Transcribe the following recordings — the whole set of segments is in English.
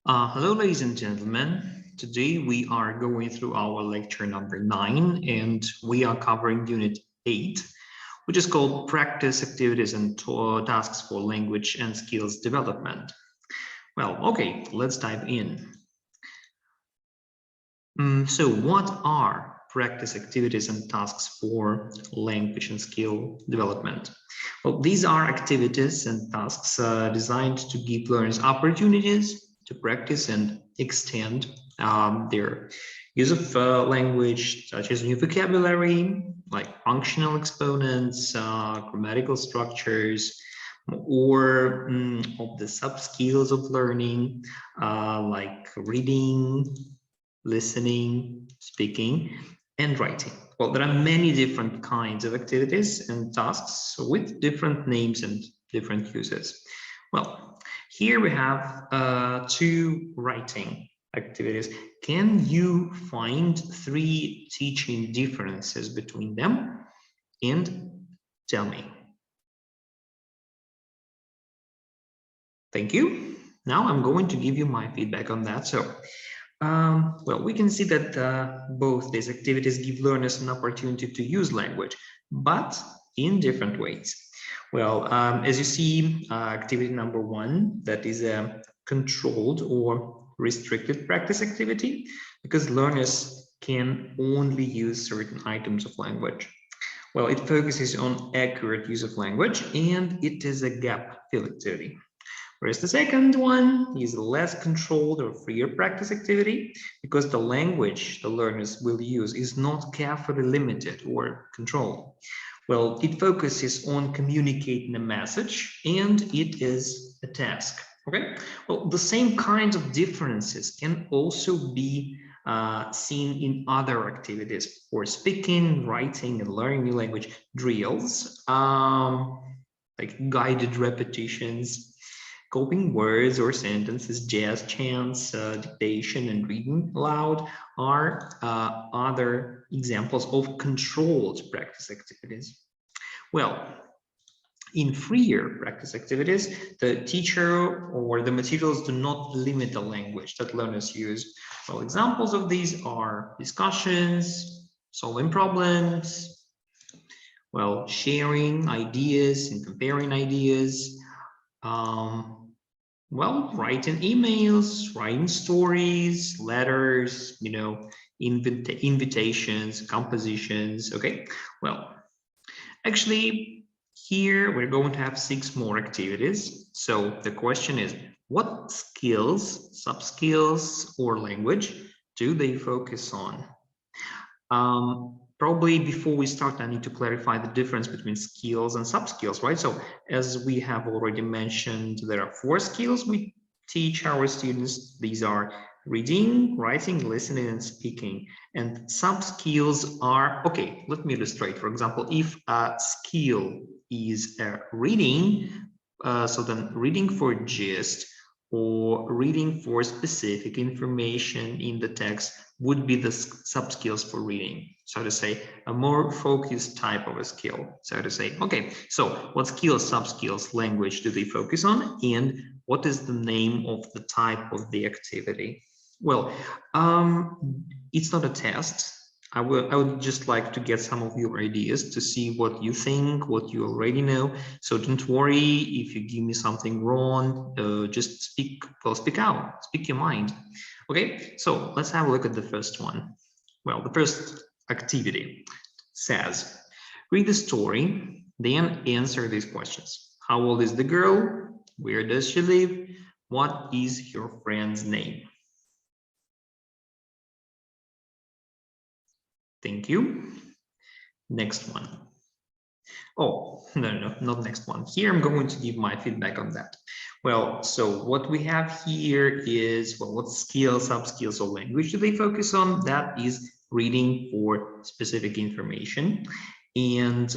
Hello, ladies and gentlemen. Today we are going through our lecture number 9, and we are covering Unit 8, which is called Practice Activities and Tasks for Language and Skills Development. Well, okay, let's dive in. So what are practice activities and tasks for language and skill development? Well, these are activities and tasks designed to give learners opportunities to practice and extend their use of language, such as new vocabulary, like functional exponents, grammatical structures, or of the sub-skills of learning, like reading, listening, speaking, and writing. Well, there are many different kinds of activities and tasks with different names and different uses. Well, here we have 2 writing activities. Can you find 3 teaching differences between them? And tell me. Thank you. Now I'm going to give you my feedback on that. So, well, we can see that both these activities give learners an opportunity to use language, but in different ways. Well, as you see, activity number 1, that is a controlled or restricted practice activity, because learners can only use certain items of language. Well, it focuses on accurate use of language, and it is a gap fill activity. Whereas the second one is a less controlled or freer practice activity, because the language the learners will use is not carefully limited or controlled. Well, it focuses on communicating a message, and it is a task. Okay. Well, the same kinds of differences can also be seen in other activities for speaking, writing, and learning new language drills, like guided repetitions, copying words or sentences, jazz chants, dictation, and reading aloud are other examples of controlled practice activities. Well, in freer practice activities, the teacher or the materials do not limit the language that learners use. Well, examples of these are discussions, solving problems, well, sharing ideas and comparing ideas, well, writing emails, writing stories, letters, invitations, compositions. Okay, well, actually, here we're going to have 6 more activities. So the question is, what skills, sub-skills, or language do they focus on? Probably before we start, I need to clarify the difference between skills and sub-skills, right? So as we have already mentioned, there are 4 skills we teach our students. These are reading, writing, listening, and speaking. And sub-skills are, okay, let me illustrate. For example, if a skill is reading, so then reading for gist or reading for specific information in the text would be the sub-skills for reading, so to say, a more focused type of a skill, so to say. Okay, so what skills, sub-skills, language do they focus on, and what is the name of the type of the activity? Well, it's not a test. I would just like to get some of your ideas to see what you think, what you already know. So don't worry if you give me something wrong, just speak out, speak your mind. Okay, so let's have a look at the first one. Well, the first activity says, read the story, then answer these questions. How old is the girl? Where does she live? What is your friend's name? Thank you. Next one. Oh, no, not next one. Here I'm going to give my feedback on that. Well, so what we have here is, well, what skills, sub-skills, or language do they focus on? That is reading for specific information. And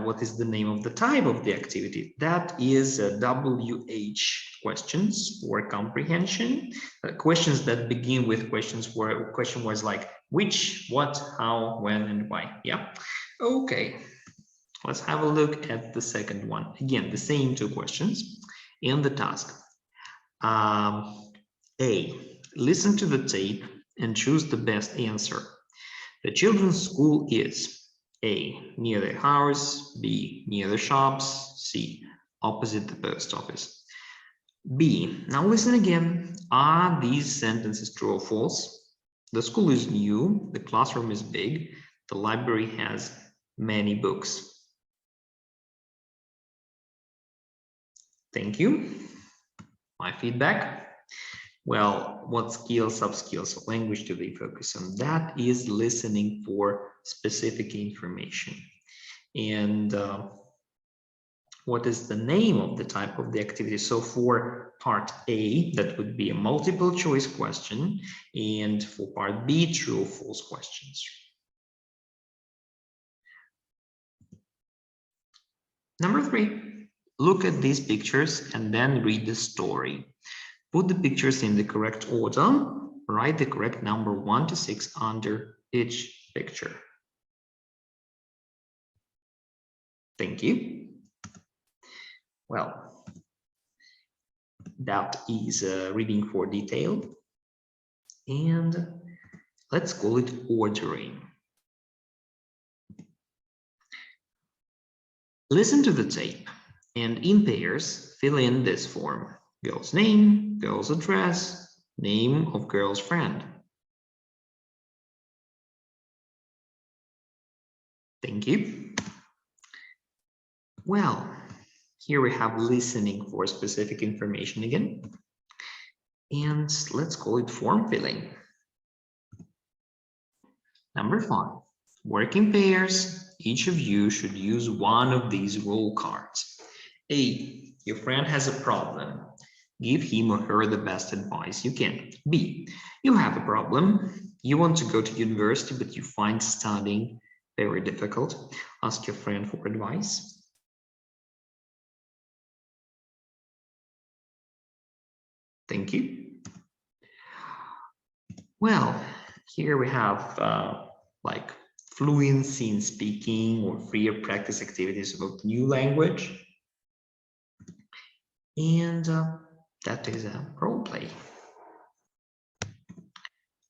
what is the name of the type of the activity? That is WH questions for comprehension. Questions that begin with questions where question was like which, what, how, when, and why. Yeah. Okay. Let's have a look at the second one. Again, the same 2 questions in the task. A. Listen to the tape and choose the best answer. The children's school is A. Near the house, B. Near the shops, C. Opposite the post office. B. Now listen again. Are these sentences true or false? The school is new, the classroom is big, the library has many books. Thank you. My feedback. Well, what skills, sub-skills of language do they focus on? That is listening for specific information. And what is the name of the type of the activity? So for part A, that would be a multiple choice question. And for part B, true or false questions. Number 3, look at these pictures and then read the story. Put the pictures in the correct order. Write the correct number 1 to 6 under each picture. Thank you. Well, that is reading for detail. And let's call it ordering. Listen to the tape and in pairs fill in this form. Girl's name, girl's address, name of girl's friend. Thank you. Well, here we have listening for specific information again. And let's call it form filling. Number 5, work in pairs. Each of you should use one of these role cards. A, your friend has a problem. Give him or her the best advice you can. B, you have a problem. You want to go to university, but you find studying very difficult. Ask your friend for advice. Thank you. Well, here we have like fluency in speaking or freer practice activities about new language. And that is a role play.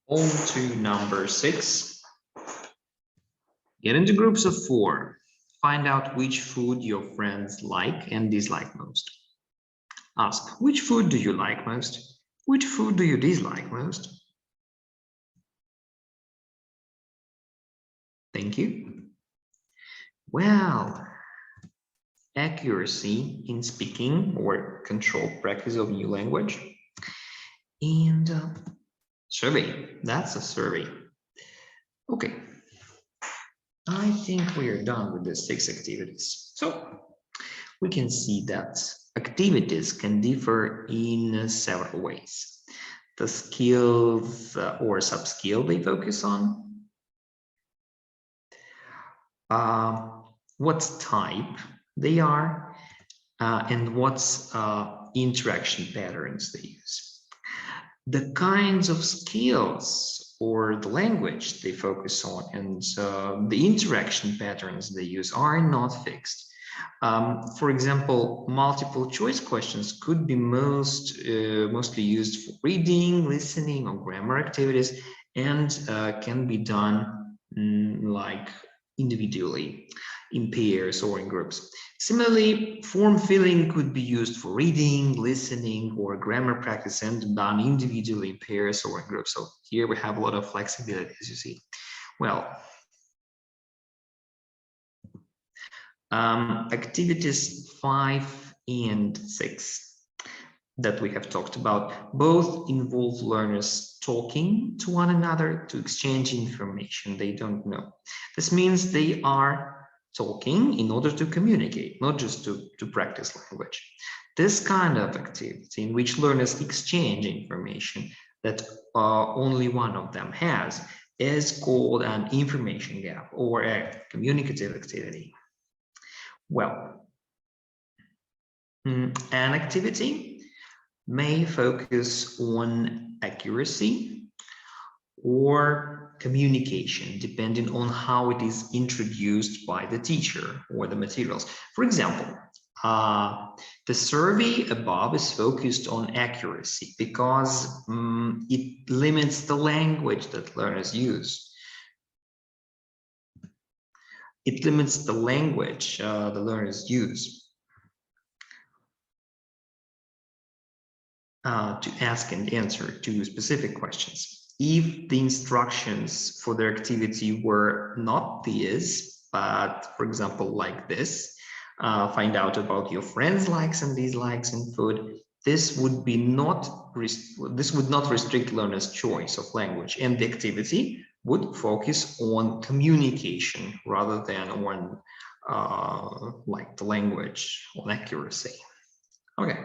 On to number 6. Get into groups of 4. Find out which food your friends like and dislike most. Ask, which food do you like most? Which food do you dislike most? Thank you. Well, accuracy in speaking or controlled practice of new language. And survey, that's a survey. Okay, I think we are done with the 6 activities. So we can see that activities can differ in several ways. The skills or sub-skill they focus on, what type they are, and what's interaction patterns they use. The kinds of skills or the language they focus on and the interaction patterns they use are not fixed. For example, multiple choice questions could be mostly used for reading, listening, or grammar activities, and can be done like individually, in pairs or in groups. Similarly, form filling could be used for reading, listening, or grammar practice and done individually in pairs or in groups. So here we have a lot of flexibility, as you see. Well, activities 5 and 6 that we have talked about both involve learners talking to one another to exchange information they don't know. This means they are talking in order to communicate, not just to practice language. This kind of activity in which learners exchange information that only one of them has is called an information gap or a communicative activity. Well, an activity may focus on accuracy or communication, depending on how it is introduced by the teacher or the materials. For example, The survey above is focused on accuracy because it limits the language that learners use. It limits the language the learners use to ask and answer to specific questions. If the instructions for their activity were not these, but for example, like this, find out about your friends' likes and dislikes in food, this would not restrict learners' choice of language, and the activity would focus on communication rather than on like the language, on accuracy. Okay.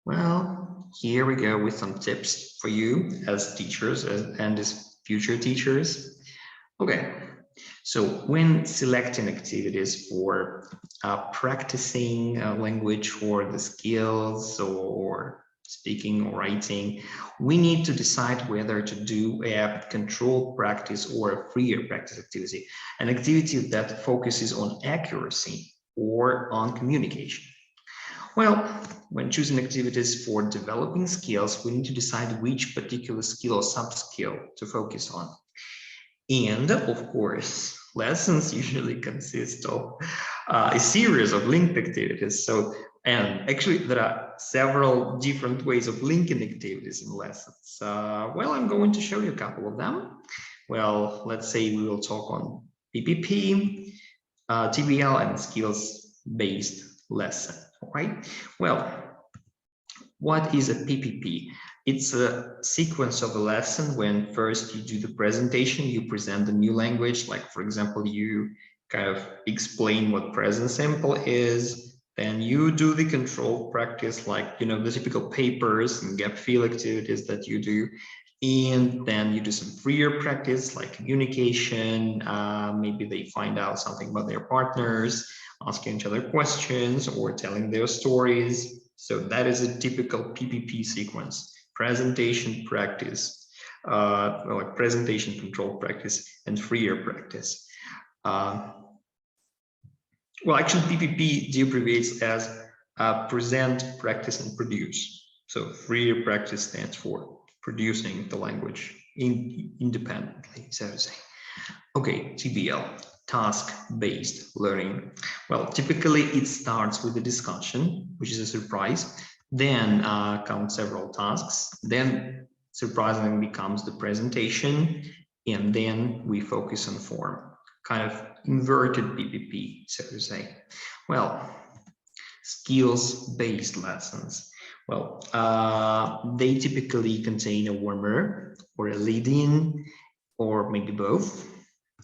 Well, here we go with some tips for you as teachers and as future teachers. Okay, so when selecting activities for practicing language for the skills or speaking or writing, we need to decide whether to do a controlled practice or a freer practice activity, an activity that focuses on accuracy or on communication. Well, when choosing activities for developing skills, we need to decide which particular skill or sub-skill to focus on. And of course, lessons usually consist of a series of linked activities. And actually there are several different ways of linking activities in lessons. Well, I'm going to show you a couple of them. Well, let's say we will talk on PPP, TBL, and skills-based lesson. Right? Well, what is a PPP? It's a sequence of a lesson when first you do the presentation, you present the new language, like for example, you kind of explain what present simple is, then you do the control practice, like, you know, the typical papers and gap fill activities that you do. And then you do some freer practice like communication, maybe they find out something about their partners, asking each other questions or telling their stories. So that is a typical PPP sequence: presentation practice, like presentation control practice, and freer practice. Well, actually, PPP abbreviates as present, practice, and produce. So freer practice stands for producing the language independently, so to say. Okay, TBL, task-based learning. Well, typically it starts with a discussion, which is a surprise. Then come several tasks. Then surprisingly becomes the presentation. And then we focus on form, kind of inverted PPP, so to say. Well, skills-based lessons. Well, they typically contain a warmer or a lead-in, or maybe both.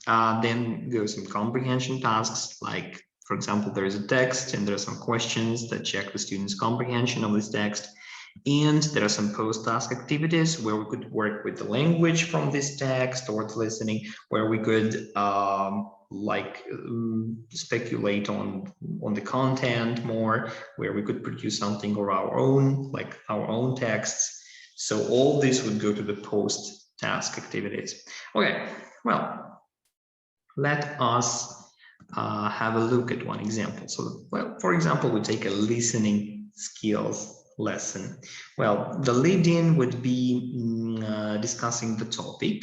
Then go some comprehension tasks, like, for example, there is a text and there are some questions that check the student's comprehension of this text. And there are some post-task activities where we could work with the language from this text or the listening, where we could speculate on the content more, where we could produce something of our own, like our own texts. So all this would go to the post-task activities. Okay, well, let us have a look at one example. So, well, for example, we take a listening skills lesson. Well, the lead-in would be discussing the topic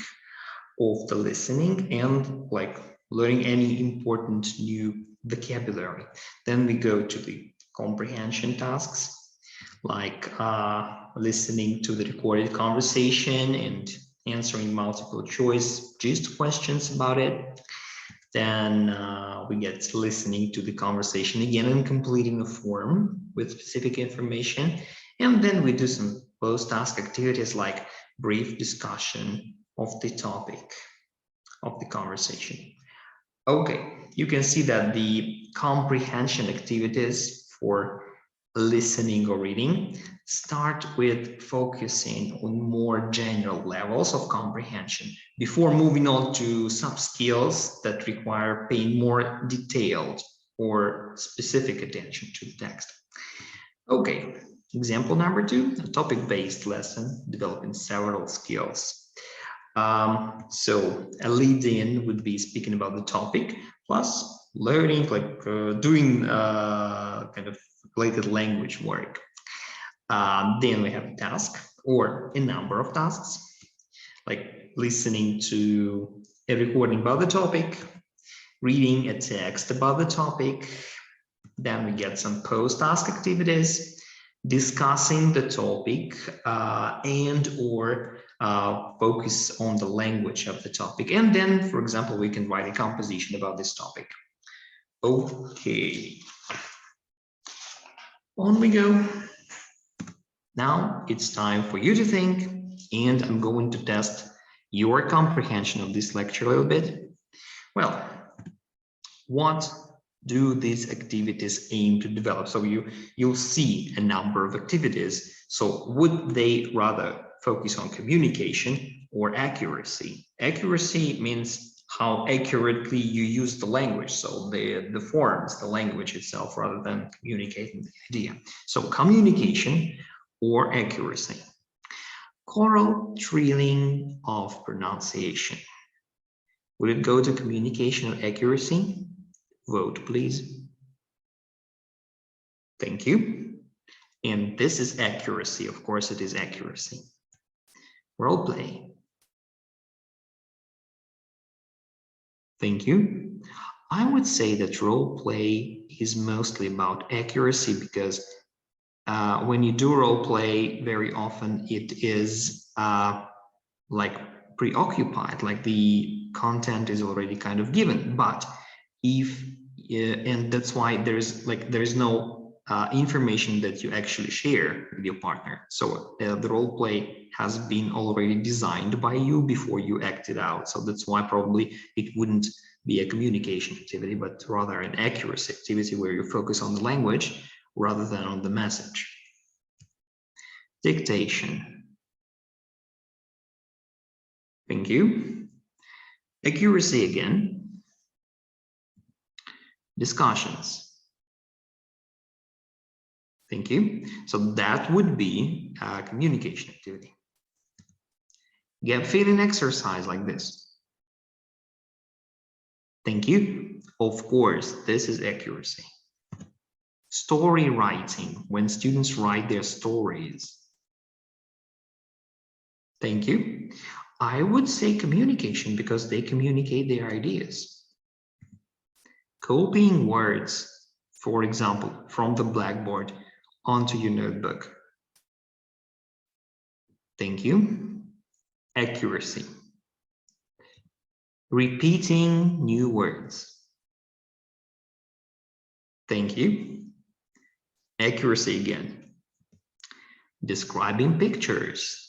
of the listening and like learning any important new vocabulary. Then we go to the comprehension tasks, like listening to the recorded conversation and answering multiple choice gist questions about it. Then we get listening to the conversation again and completing a form with specific information. And then we do some post-task activities like brief discussion of the topic of the conversation. Okay, you can see that the comprehension activities for listening or reading start with focusing on more general levels of comprehension before moving on to sub-skills that require paying more detailed or specific attention to the text. Okay, example number 2, a topic-based lesson developing several skills. So a lead-in would be speaking about the topic, plus learning, like doing kind of related language work. Then we have a task or a number of tasks, like listening to a recording about the topic, reading a text about the topic. Then we get some post-task activities, discussing the topic and or focus on the language of the topic. And then, for example, we can write a composition about this topic. Okay. On we go. Now it's time for you to think, and I'm going to test your comprehension of this lecture a little bit. Well, what do these activities aim to develop? So you'll see a number of activities. So would they rather focus on communication or accuracy? Accuracy means how accurately you use the language. So the forms, the language itself, rather than communicating the idea. So communication or accuracy. Choral trilling of pronunciation. Would it go to communication or accuracy? Vote, please. Thank you. And this is accuracy. Of course, it is accuracy. Role play. Thank you. I would say that role play is mostly about accuracy because when you do role play, very often it is like preoccupied, like the content is already kind of given. But if and that's why there's no information that you actually share with your partner. So the role play has been already designed by you before you act it out. So that's why probably it wouldn't be a communication activity, but rather an accuracy activity where you focus on the language rather than on the message. Dictation. Thank you. Accuracy again. Discussions. Thank you. So that would be a communication activity. Gap filling exercise like this. Thank you. Of course, this is accuracy. Story writing, when students write their stories. Thank you. I would say communication because they communicate their ideas. Copying words, for example, from the blackboard onto your notebook. Thank you. Accuracy. Repeating new words. Thank you. Accuracy again. Describing pictures.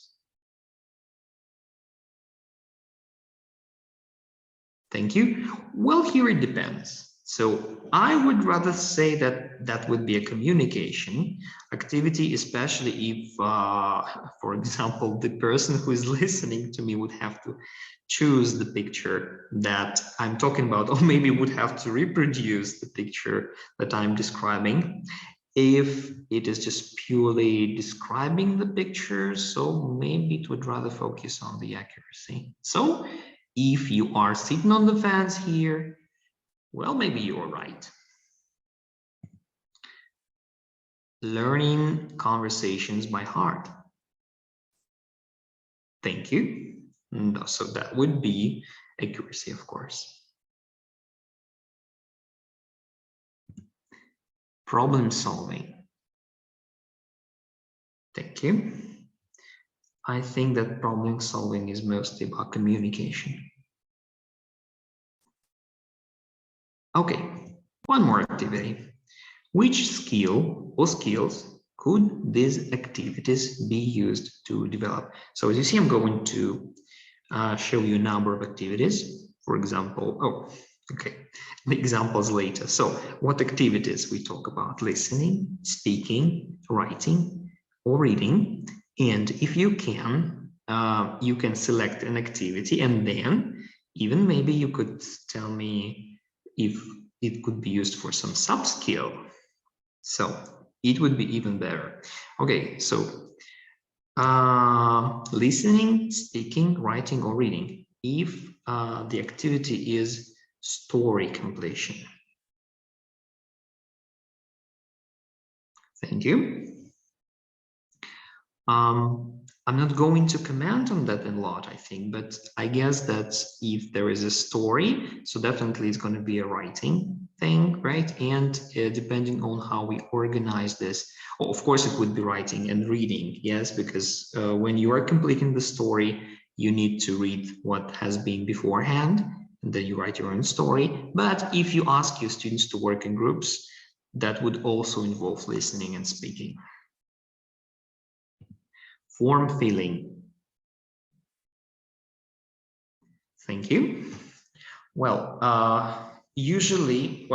Thank you. Well, here it depends. So I would rather say that that would be a communication activity, especially if, for example, the person who is listening to me would have to choose the picture that I'm talking about, or maybe would have to reproduce the picture that I'm describing. If it is just purely describing the picture, so maybe it would rather focus on the accuracy. So if you are sitting on the fence here, well, maybe you're right. Learning conversations by heart. Thank you. And so that would be accuracy, of course. Problem solving. Thank you. I think that problem solving is mostly about communication. Okay, one more activity. Which skill or skills could these activities be used to develop? So as you see, I'm going to show you a number of activities. For example, the examples later. So what activities we talk about? Listening, speaking, writing, or reading. And if you can select an activity, and then even maybe you could tell me if it could be used for some sub-skill. So it would be even better. Okay, so listening, speaking, writing, or reading. If the activity is story completion. Thank you. I'm not going to comment on that a lot, I think, but I guess that if there is a story, so definitely it's going to be a writing thing, right? And depending on how we organize this, well, of course, it would be writing and reading, yes, because when you are completing the story, you need to read what has been beforehand, and then you write your own story. But if you ask your students to work in groups, that would also involve listening and speaking. Form filling. Thank you. Well, actually,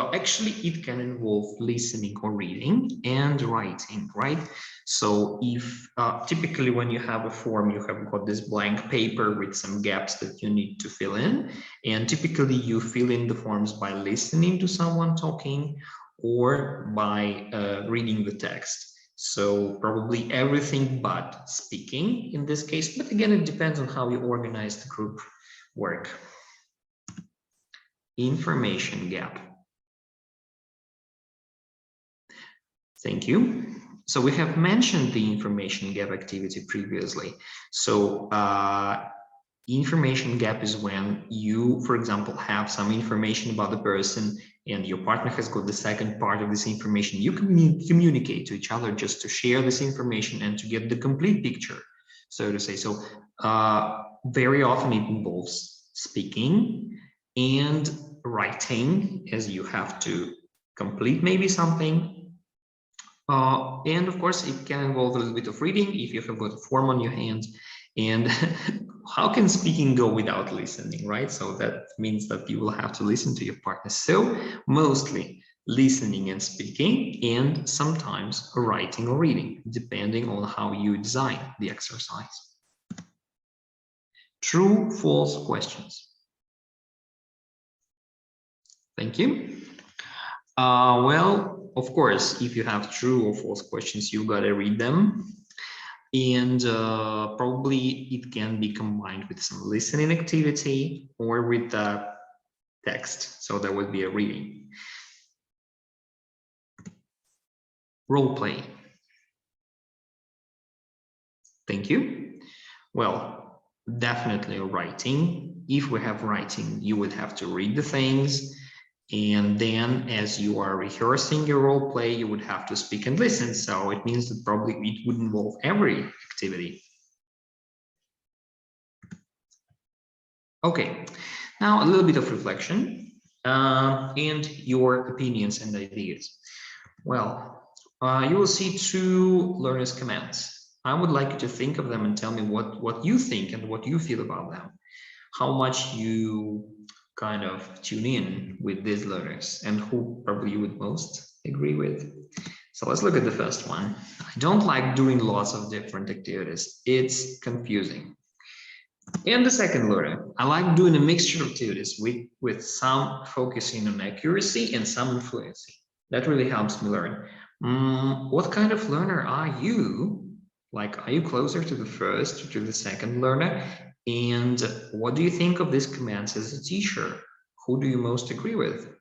it can involve listening or reading and writing, right? So if typically when you have a form, you have got this blank paper with some gaps that you need to fill in. And typically you fill in the forms by listening to someone talking or by reading the text. So probably everything but speaking in this case, but again, it depends on how you organize the group work. Information gap. Thank you. So we have mentioned the information gap activity previously. So information gap is when you, for example, have some information about the person and your partner has got the second part of this information. You can communicate to each other just to share this information and to get the complete picture, so to say. So very often it involves speaking and writing, as you have to complete maybe something. And of course, it can involve a little bit of reading if you have got a form on your hands. And how can speaking go without listening, right? So that means that you will have to listen to your partner. So mostly listening and speaking, and sometimes writing or reading, depending on how you design the exercise. True, false questions. Thank you. Well, of course, if you have true or false questions, you gotta read them. And probably it can be combined with some listening activity or with the text. So that would be a reading. Role play. Thank you. Well, definitely writing. If we have writing, you would have to read the things. And then as you are rehearsing your role play, you would have to speak and listen. So it means that probably it would involve every activity. Okay, now a little bit of reflection and your opinions and ideas. Well, you will see two learners' commands. I would like you to think of them and tell me what you think and what you feel about them. How much you kind of tune in with these learners and who probably you would most agree with. So let's look at the first one. I don't like doing lots of different activities. It's confusing. And the second learner, I like doing a mixture of activities with some focusing on accuracy and some on fluency. That really helps me learn. What kind of learner are you? Like, are you closer to the first or to the second learner? And what do you think of these commands as a teacher? Who do you most agree with?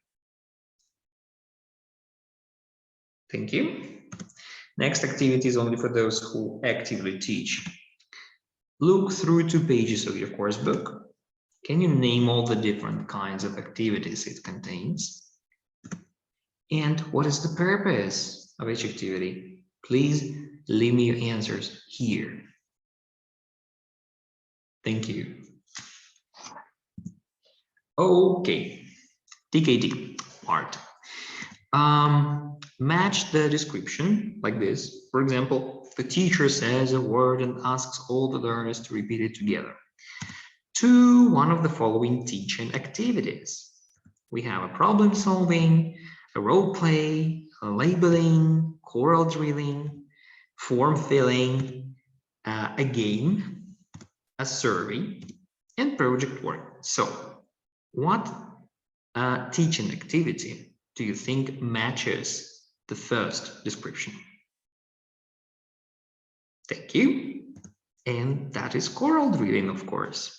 Thank you. Next activity is only for those who actively teach. Look through 2 pages of your course book. Can you name all the different kinds of activities it contains? And what is the purpose of each activity? Please leave me your answers here. Thank you. Okay, TKT part. Match the description like this. For example, the teacher says a word and asks all the learners to repeat it together. To one of the following teaching activities. We have a problem solving, a role play, a labeling, choral drilling, form filling, a game, a survey, and project work. So what teaching activity do you think matches the first description? Thank you. And that is choral drilling, of course.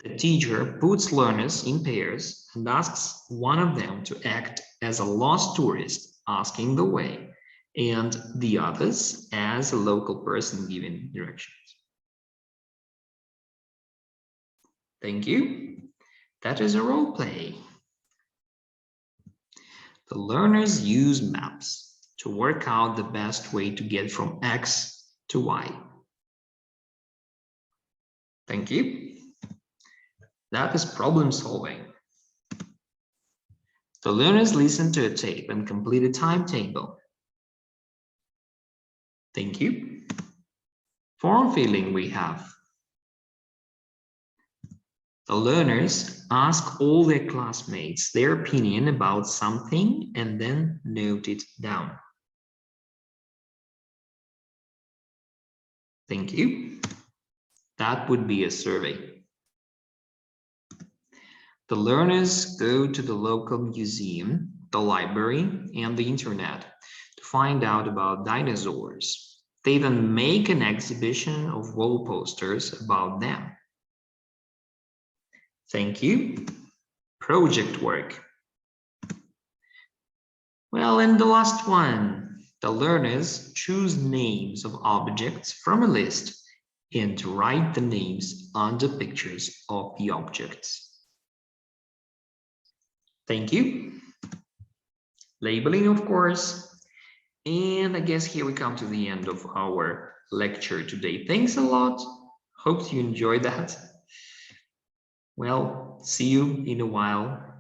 The teacher puts learners in pairs and asks one of them to act as a lost tourist asking the way and the others as a local person giving directions. Thank you. That is a role play. The learners use maps to work out the best way to get from X to Y. Thank you. That is problem solving. The learners listen to a tape and complete a timetable. Thank you. Form filling we have. The learners ask all their classmates their opinion about something and then note it down. Thank you. That would be a survey. The learners go to the local museum, the library, and the internet to find out about dinosaurs. They then make an exhibition of wall posters about them. Thank you. Project work. Well, and the last one, the learners choose names of objects from a list and write the names under pictures of the objects. Thank you. Labeling, of course. And I guess here we come to the end of our lecture today. Thanks a lot. Hope you enjoyed that. Well, see you in a while.